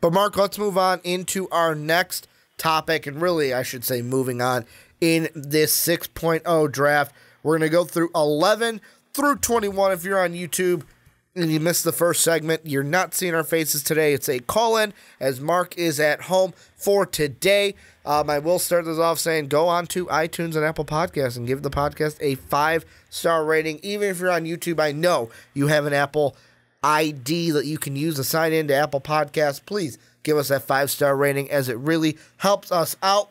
But, Mark, let's move on into our next topic, and really, I should say, moving on in this 6.0 draft. We're going to go through 11 through 21. If you're on YouTube and you missed the first segment, you're not seeing our faces today. It's a call-in, as Mark is at home for today. I will start this off saying go on to iTunes and Apple Podcasts and give the podcast a 5-star rating. Even if you're on YouTube, I know you have an Apple ID that you can use to sign in to Apple Podcasts. Please give us that 5-star rating, as it really helps us out.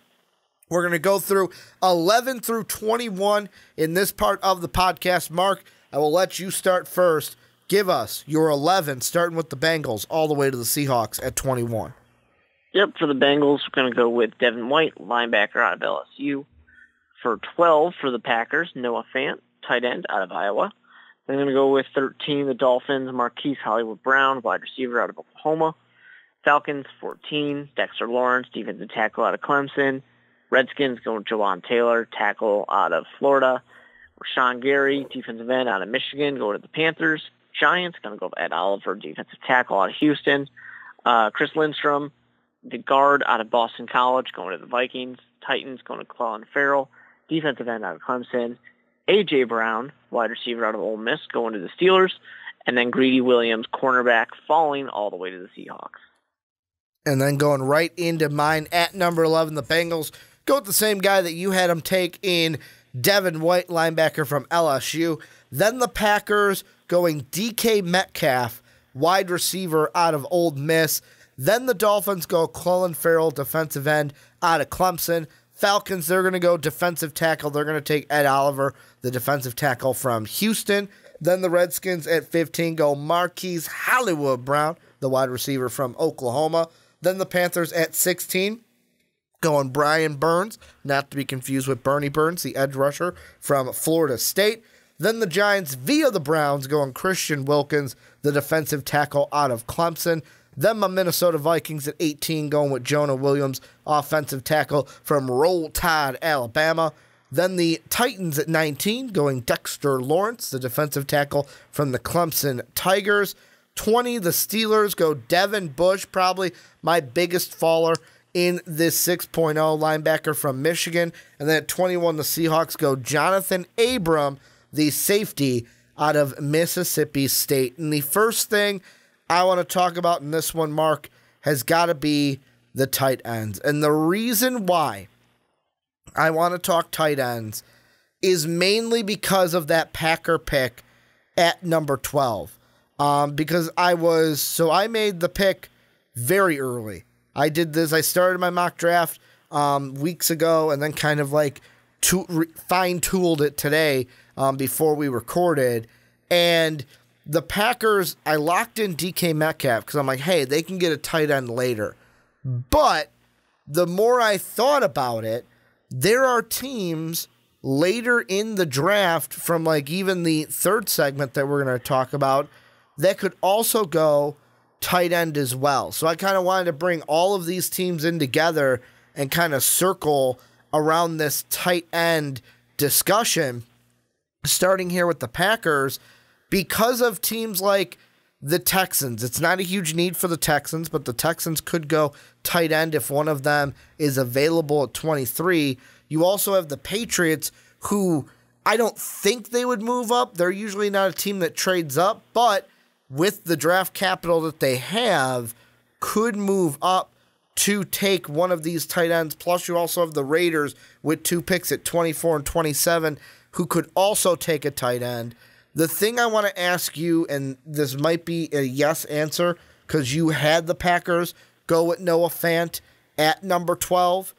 We're going to go through 11 through 21 in this part of the podcast. Mark, I will let you start first. Give us your 11, starting with the Bengals, all the way to the Seahawks at 21. Yep, for the Bengals, we're going to go with Devin White, linebacker out of LSU. For 12, for the Packers, Noah Fant, tight end out of Iowa. Then I'm going to go with 13, the Dolphins, Marquise Hollywood Brown, wide receiver out of Oklahoma. Falcons, 14, Dexter Lawrence, defensive tackle out of Clemson. Redskins going with Jawan Taylor, tackle out of Florida. Rashawn Gary, defensive end out of Michigan, going to the Panthers. Giants going to go with Ed Oliver, defensive tackle out of Houston. Chris Lindstrom, the guard out of Boston College, going to the Vikings. Titans going to Clelin Ferrell, defensive end out of Clemson. A.J. Brown, wide receiver out of Ole Miss, going to the Steelers. And then Greedy Williams, cornerback, falling all the way to the Seahawks. And then going right into mine at number 11, the Bengals go with the same guy that you had them take in Devin White, linebacker from LSU. Then the Packers going DK Metcalf, wide receiver out of Ole Miss. Then the Dolphins go Clelin Ferrell, defensive end out of Clemson. Falcons, they're going to go defensive tackle. They're going to take Ed Oliver, the defensive tackle from Houston. Then the Redskins at 15 go Marquise Hollywood Brown, the wide receiver from Oklahoma. Then the Panthers at 16 going Brian Burns, not to be confused with Bernie Burns, the edge rusher from Florida State. Then the Giants via the Browns going Christian Wilkins, the defensive tackle out of Clemson. Then my Minnesota Vikings at 18 going with Jonah Williams, offensive tackle from Roll Tide, Alabama. Then the Titans at 19 going Dexter Lawrence, the defensive tackle from the Clemson Tigers. 20, the Steelers go Devin Bush, probably my biggest faller in this 6.0, linebacker from Michigan. And then at 21, the Seahawks go Jonathan Abram, the safety out of Mississippi State. And the first thing I want to talk about in this one, Mark, has got to be the tight ends. And the reason why I want to talk tight ends is mainly because of that Packer pick at number 12. Because I made the pick very early. I did this, I started my mock draft weeks ago and then kind of like fine-tooled it today before we recorded. And the Packers, I locked in DK Metcalf because I'm like, hey, they can get a tight end later. But the more I thought about it, there are teams later in the draft from like even the third segment that we're going to talk about that could also go tight end as well. So I kind of wanted to bring all of these teams in together and kind of circle around this tight end discussion, starting here with the Packers, because of teams like the Texans. It's not a huge need for the Texans, but the Texans could go tight end if one of them is available at 23. You also have the Patriots, who I don't think they would move up. They're usually not a team that trades up, but with the draft capital that they have, could move up to take one of these tight ends. Plus, you also have the Raiders with 2 picks at 24 and 27, who could also take a tight end. The thing I want to ask you, and this might be a yes answer, because you had the Packers go with Noah Fant at number 12,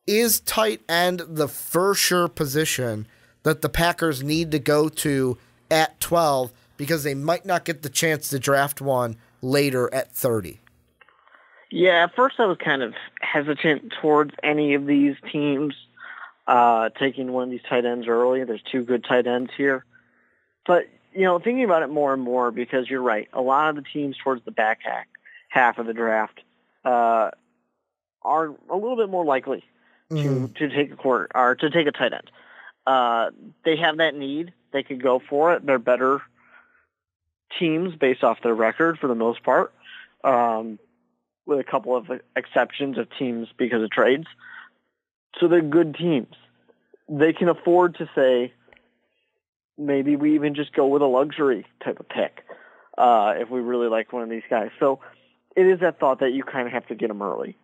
is tight end the for sure position that the Packers need to go to at 12, because they might not get the chance to draft one later at 30? Yeah, at first I was kind of hesitant towards any of these teams taking one of these tight ends early. There's 2 good tight ends here. But, thinking about it more and more, because you're right, a lot of the teams towards the back half of the draft are a little bit more likely to take to take a tight end. They have that need. They could go for it. They're better teams based off their record for the most part. with a couple of exceptions of teams because of trades. So they're good teams. They can afford to say, maybe we even just go with a luxury type of pick if we really like one of these guys. So it is that thought that you kind of have to get them early.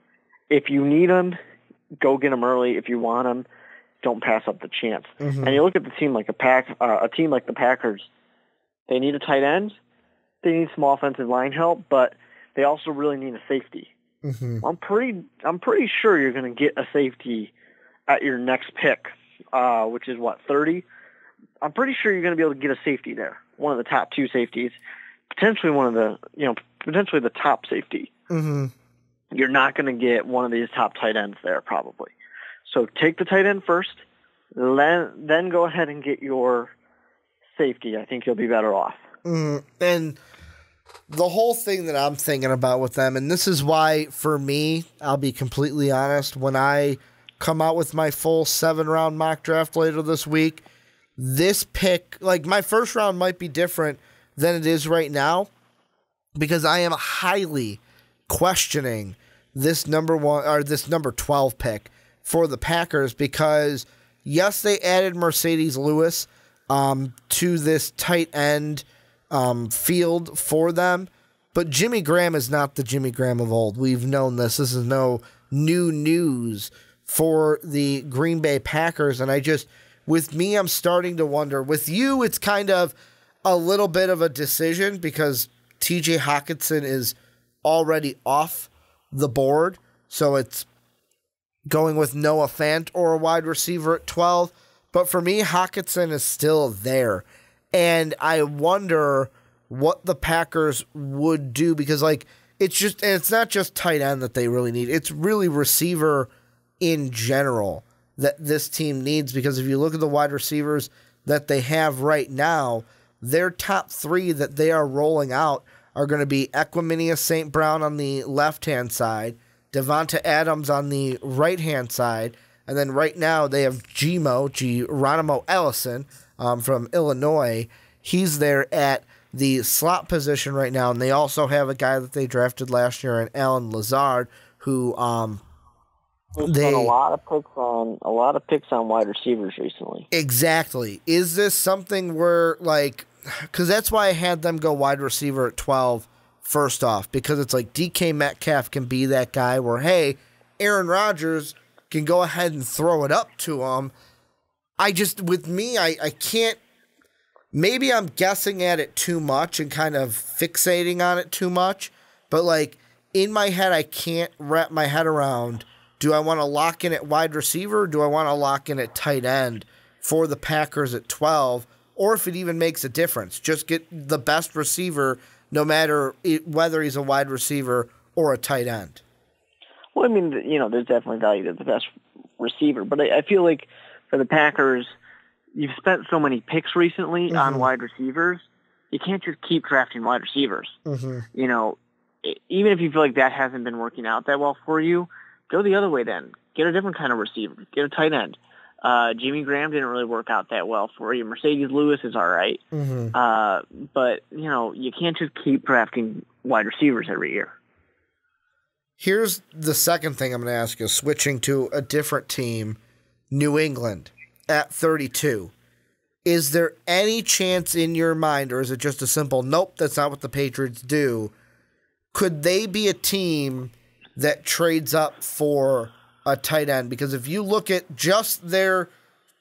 If you need them, go get them early. If you want them, don't pass up the chance. Mm-hmm. And you look at the team like a team like the Packers. They need a tight end. They need some offensive line help, but they also really need a safety. Mm-hmm. I'm pretty sure you're going to get a safety at your next pick, which is 30. I'm pretty sure you're going to be able to get a safety there, one of the top two safeties, potentially potentially the top safety. Mm-hmm. You're not going to get one of these top tight ends there probably. So take the tight end first, then go ahead and get your safety. I think you'll be better off. Mm-hmm. And the whole thing that I'm thinking about with them, and this is why, for me, I'll be completely honest, when I come out with my full 7-round mock draft later this week, this pick, like my first round might be different than it is right now because I am highly questioning this number 12 pick for the Packers because, yes, they added Mercedes Lewis to this tight end field for them, but Jimmy Graham is not the Jimmy Graham of old. We've known this. This is no new news for the Green Bay Packers, and with me, I'm starting to wonder. With you, it's kind of a little bit of a decision because TJ Hockenson is already off the board, so it's going with Noah Fant or a wide receiver at 12. But for me, Hockenson is still there. And I wonder what the Packers would do because, it's not just tight end that they really need. It's really receiver in general that this team needs because if you look at the wide receivers that they have right now, their top 3 that they are rolling out are going to be Equanimeous St. Brown on the left-hand side, Devonta Adams on the right-hand side, and then right now they have Geronimo Ellison from Illinois. He's there at the slot position right now, and they also have a guy that they drafted last year, Alan Lazard, who There's been a lot of picks on wide receivers recently. Exactly. Is this something where because that's why I had them go wide receiver at 12 first off, because it's like DK Metcalf can be that guy where, hey, Aaron Rodgers can go ahead and throw it up to him. I can't, maybe I'm guessing at it too much and kind of fixating on it too much, but in my head, I can't wrap my head around, do I want to lock in at wide receiver or do I want to lock in at tight end for the Packers at 12? Or if it even makes a difference, just get the best receiver no matter whether he's a wide receiver or a tight end. Well, I mean, there's definitely value to the best receiver. But I feel like for the Packers, you've spent so many picks recently on wide receivers, you can't just keep drafting wide receivers. Mm-hmm. Even if you feel like that hasn't been working out that well for you, go the other way then. Get a different kind of receiver. Get a tight end. Jimmy Graham didn't really work out that well for you. Mercedes Lewis is all right. Mm-hmm. But, you can't just keep drafting wide receivers every year. Here's the second thing I'm going to ask you, switching to a different team, New England, at 32. Is there any chance in your mind, or is it just a simple, nope, that's not what the Patriots do? Could they be a team that trades up for a tight end? Because if you look at just their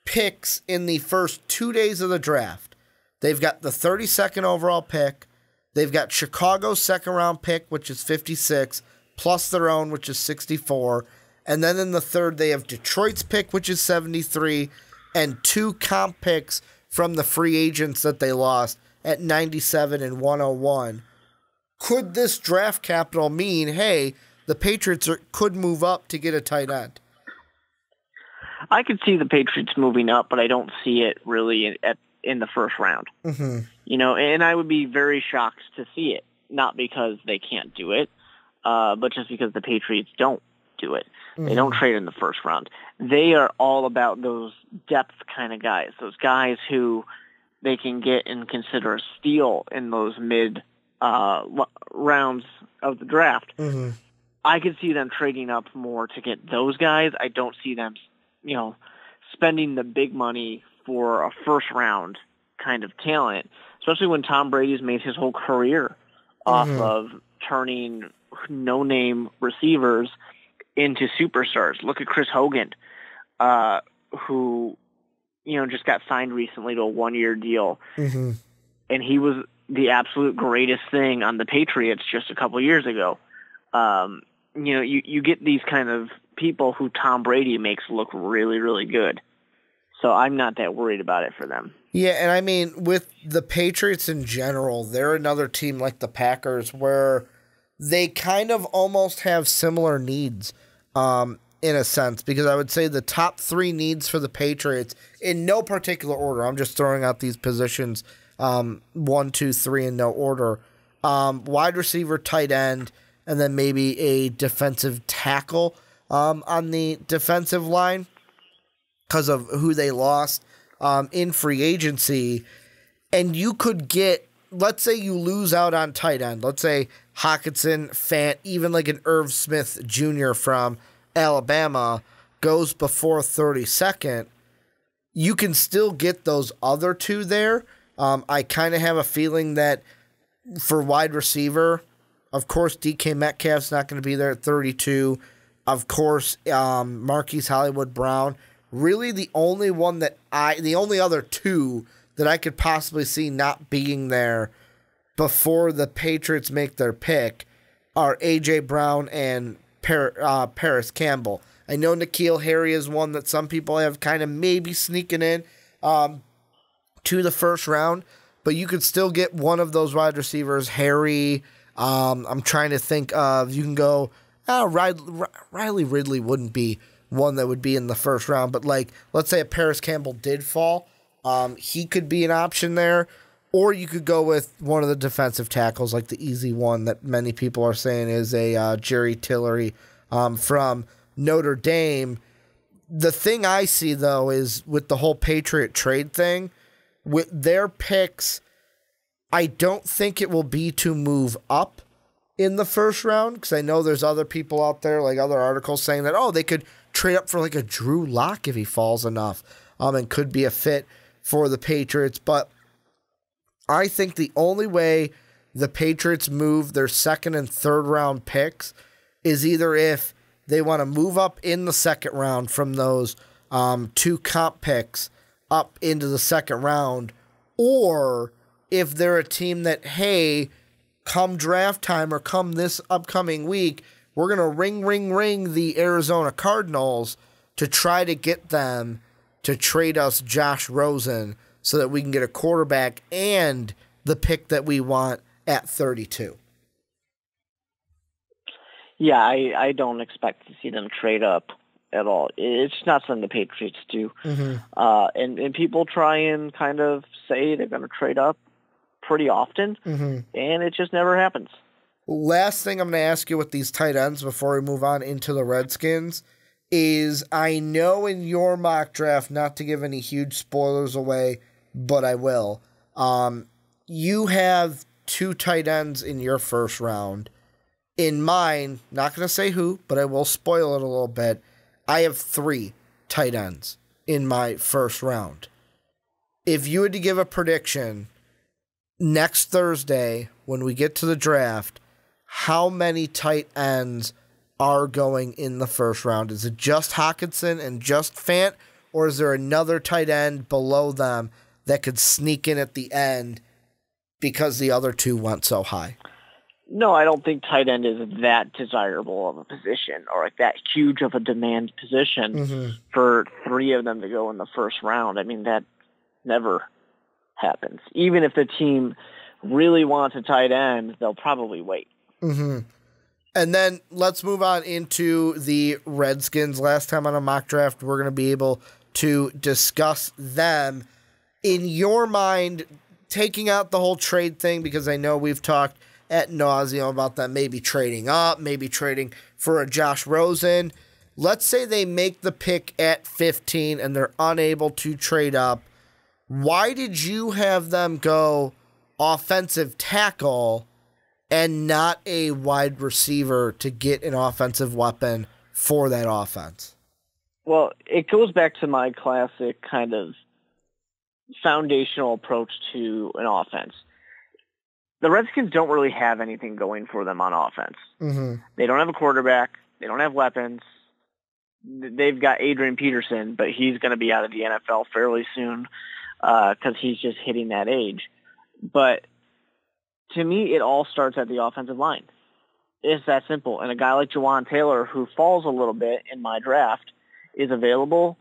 picks in the first 2 days of the draft, they've got the 32nd overall pick, they've got Chicago's second round pick, which is 56, plus their own, which is 64, and then in the third they have Detroit's pick, which is 73, and 2 comp picks from the free agents that they lost at 97 and 101. Could this draft capital mean, hey, the Patriots could move up to get a tight end? I could see the Patriots moving up, but I don't see it really in the first round. Mm-hmm. And I would be very shocked to see it, not because they can't do it, but just because the Patriots don't do it. Mm-hmm. They don't trade in the first round. They are all about those depth kind of guys, those guys who they can get and consider a steal in those mid rounds of the draft. Mm-hmm. I could see them trading up more to get those guys. I don't see them, spending the big money for a first-round kind of talent, especially when Tom Brady's made his whole career off of turning no-name receivers into superstars. Look at Chris Hogan, who, just got signed recently to a one-year deal. Mm-hmm. And he was the absolute greatest thing on the Patriots just a couple years ago. You get these kind of people who Tom Brady makes look really, really good. So I'm not that worried about it for them. Yeah, and I mean, with the Patriots in general, they're another team like the Packers where they kind of almost have similar needs in a sense, because I would say the top three needs for the Patriots, in no particular order, I'm just throwing out these positions, 1, 2, 3 in no order, wide receiver, tight end, and then maybe a defensive tackle on the defensive line because of who they lost in free agency. And you could get, let's say you lose out on tight end. Let's say Hockenson, Fant, even like an Irv Smith Jr. from Alabama goes before 32nd. You can still get those other two there. I kind of have a feeling that for wide receiver, of course, DK Metcalf's not going to be there at 32. Of course, Marquise Hollywood Brown. Really, the only other two that I could possibly see not being there before the Patriots make their pick are A.J. Brown and Paris Campbell. I know N'Keal Harry is one that some people have kind of maybe sneaking in to the first round, but you could still get one of those wide receivers, Harry. I'm trying to think of, you can go, Riley Ridley wouldn't be one that would be in the first round, but like, let's say a Paris Campbell did fall, he could be an option there, or you could go with one of the defensive tackles, like the easy one that many people are saying is a Jerry Tillery from Notre Dame. The thing I see, though, is with the whole Patriot trade thing, with their picks, I don't think it will be to move up in the first round, because I know there's other people out there, like other articles saying that, they could trade up for like a Drew Lock if he falls enough, and could be a fit for the Patriots. But I think the only way the Patriots move their second and third round picks is either if they want to move up in the second round from those two comp picks up into the second round, or if they're a team that, hey, come draft time or come this upcoming week, we're going to ring the Arizona Cardinals to try to get them to trade us Josh Rosen so that we can get a quarterback and the pick that we want at 32. Yeah, I don't expect to see them trade up at all. It's not something the Patriots do. Mm-hmm. And people try and kind of say they're going to trade up pretty often, and it just never happens. Last thing I'm going to ask you with these tight ends before we move on into the Redskins is, I know in your mock draft, not to give any huge spoilers away, but I will, you have two tight ends in your first round. In mine, not going to say who, but I will spoil it a little bit, I have 3 tight ends in my first round. If you had to give a prediction next Thursday when we get to the draft, how many tight ends are going in the first round? Is it just Hockenson and just Fant, or is there another tight end below them that could sneak in at the end because the other two went so high? No, I don't think tight end is that desirable of a position, or like that huge of a demand position for 3 of them to go in the first round. I mean, that never happens. Even if the team really wants a tight end, they'll probably wait. And then let's move on into the Redskins. Last time on a mock draft, we're going to be able to discuss them. In your mind, taking out the whole trade thing, because I know we've talked ad nauseum about them maybe trading up, maybe trading for a Josh Rosen. Let's say they make the pick at 15 and they're unable to trade up. Why did you have them go offensive tackle and not a wide receiver to get an offensive weapon for that offense? Well, it goes back to my classic kind of foundational approach to an offense. The Redskins don't really have anything going for them on offense. Mm-hmm. They don't have a quarterback. They don't have weapons. They've got Adrian Peterson, but he's going to be out of the NFL fairly soon because he's just hitting that age. But to me, it all starts at the offensive line. It's that simple. And a guy like Jawan Taylor, who falls a little bit in my draft, is available.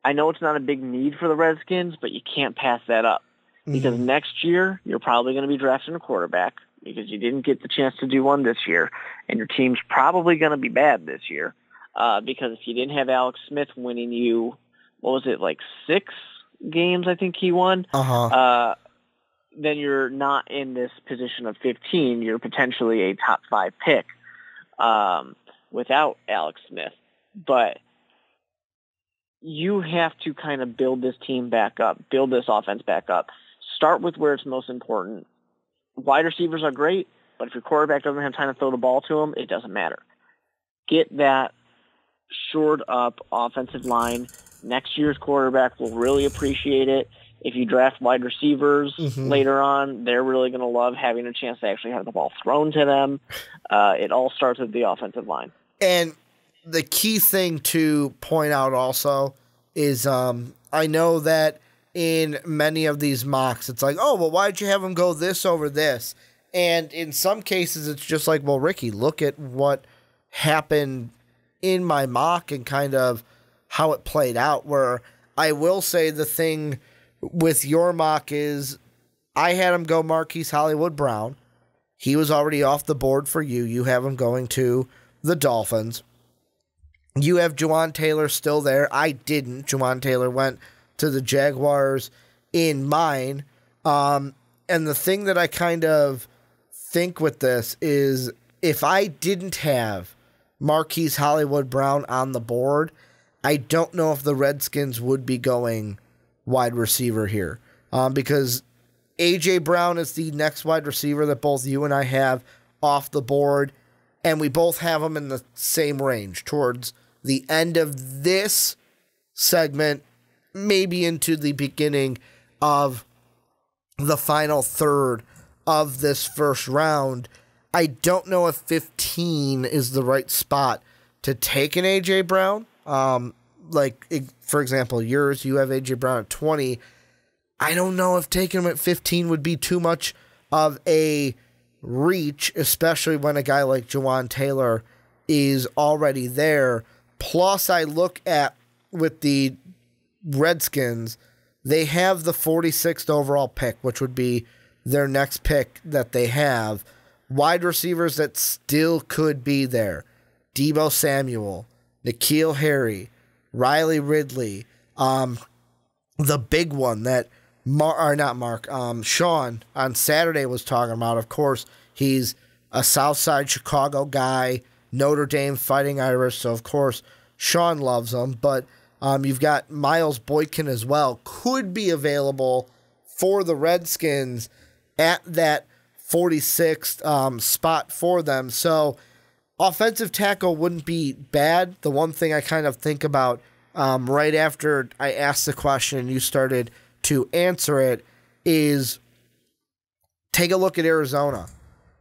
I know it's not a big need for the Redskins, but you can't pass that up. Because next year, you're probably going to be drafting a quarterback because you didn't get the chance to do one this year. And your team's probably going to be bad this year because if you didn't have Alex Smith winning you, what was it, like 6 games I think he won, then you're not in this position of 15. You're potentially a top 5 pick without Alex Smith. But you have to kind of build this team back up, build this offense back up. Start with where it's most important. Wide receivers are great, but if your quarterback doesn't have time to throw the ball to them, it doesn't matter. Get that shored up offensive line. Next year's quarterback will really appreciate it. If you draft wide receivers later on, they're really going to love having a chance to actually have the ball thrown to them. It all starts with the offensive line. And the key thing to point out also is I know that in many of these mocks, it's like, oh, well, why'd you have him go this over this? And in some cases, it's just like, well, Ricky, look at what happened in my mock and kind of how it played out, where I will say the thing with your mock is I had him go Marquise Hollywood Brown. He was already off the board for you. You have him going to the Dolphins. You have Jawan Taylor still there. I didn't. Jawan Taylor went to the Jaguars in mine. And the thing that I kind of think with this is if I didn't have Marquise Hollywood Brown on the board, I don't know if the Redskins would be going wide receiver here. Because A.J. Brown is the next wide receiver that both you and I have off the board, and we both have them in the same range towards the end of this segment, maybe into the beginning of the final third of this first round. I don't know if 15 is the right spot to take an A.J. Brown. For example, you have A.J. Brown at 20. I don't know if taking him at 15 would be too much of a reach, especially when a guy like Jawan Taylor is already there. Plus, I look at with the Redskins, they have the 46th overall pick, which would be their next pick that they have. Wide receivers that still could be there. Deebo Samuel, N'Keal Harry, Riley Ridley, the big one that Sean on Saturday was talking about. Of course, he's a Southside Chicago guy, Notre Dame Fighting Irish, so of course Sean loves him. But you've got Miles Boykin as well, could be available for the Redskins at that 46th spot for them. So offensive tackle wouldn't be bad. The one thing I kind of think about right after I asked the question and you started to answer it is take a look at Arizona.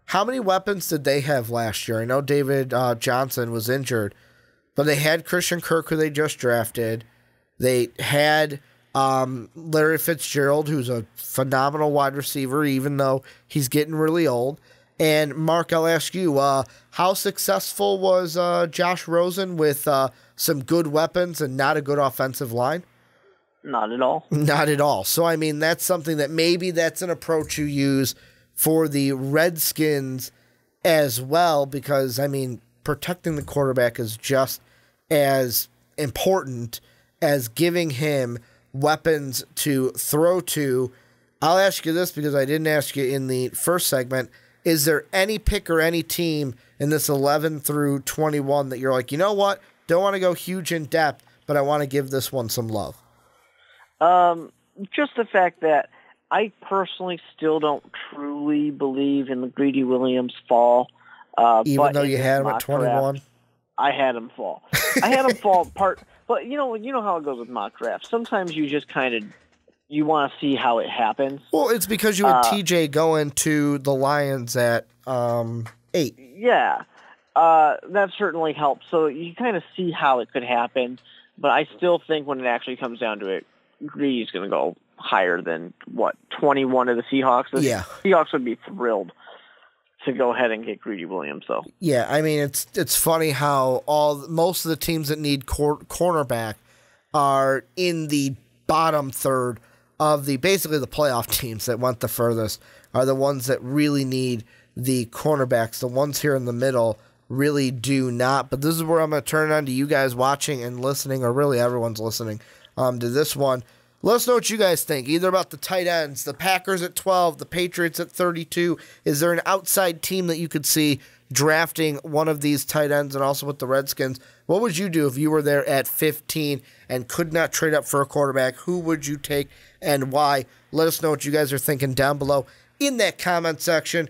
How many weapons did they have last year? I know David Johnson was injured, but they had Christian Kirk, who they just drafted. They had Larry Fitzgerald, who's a phenomenal wide receiver, even though he's getting really old. And Mark, I'll ask you, how successful was Josh Rosen with some good weapons and not a good offensive line? Not at all. Not at all. So, I mean, that's something that maybe that's an approach you use for the Redskins as well, because, I mean, protecting the quarterback is just as important as giving him weapons to throw to. I'll ask you this because I didn't ask you in the first segment. Is there any pick or any team in this 11 through 21 that you're like, you know what? Don't want to go huge in depth, but I want to give this one some love? Just the fact that I personally still don't truly believe in the Greedy Williams fall. Even though you had him at 21? I had him fall. I had him fall but you know how it goes with mock drafts. Sometimes you just you want to see how it happens. Well, it's because you had TJ going to the Lions at 8. Yeah. That certainly helps. So you kind of see how it could happen, but I still think when it actually comes down to it, Greedy's going to go higher than 21 of the Seahawks. The Seahawks would be thrilled to go ahead and get Greedy Williams, though. Yeah, I mean it's funny how most of the teams that need cornerback are in the bottom third of basically the playoff teams that went the furthest are the ones that really need the cornerbacks. The ones here in the middle really do not. But this is where I'm going to turn it on to you guys watching and listening, or really everyone's listening to this one. Let us know what you guys think, either about the tight ends, the Packers at 12, the Patriots at 32. Is there an outside team that you could see drafting one of these tight ends, and also with the Redskins? What would you do if you were there at 15 and could not trade up for a quarterback? Who would you take and why? Let us know what you guys are thinking down below in that comment section.